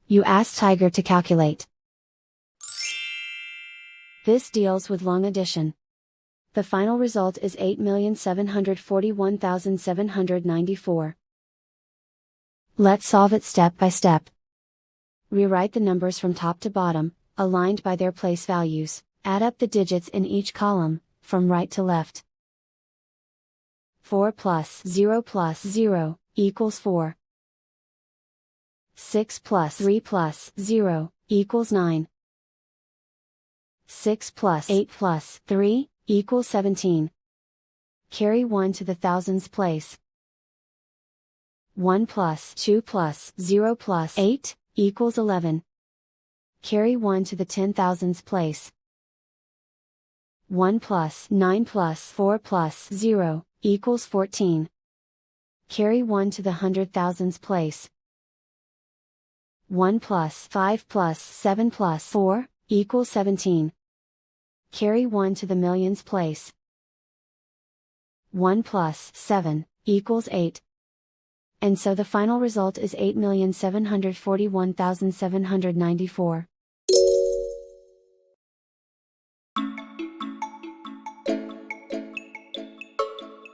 You ask Tiger to calculate. This deals with long addition. The final result is 8,741,794. Let's solve it step by step. Rewrite the numbers from top to bottom, aligned by their place values. Add up the digits in each column, from right to left. 4 plus 0 equals 4. 6 plus 3 plus 0 equals 9. 6 plus 8 plus 3 equals 17. Carry 1 to the thousands place. 1 plus 2 plus 0 plus 8 equals 11. Carry 1 to the 10,000s place. 1 plus 9 plus 4 plus 0 equals 14. Carry 1 to the 100,000s place. 1 plus 5 plus 7 plus 4 equals 17. Carry 1 to the millions place. 1 plus 7 equals 8. And so the final result is 8,741,794.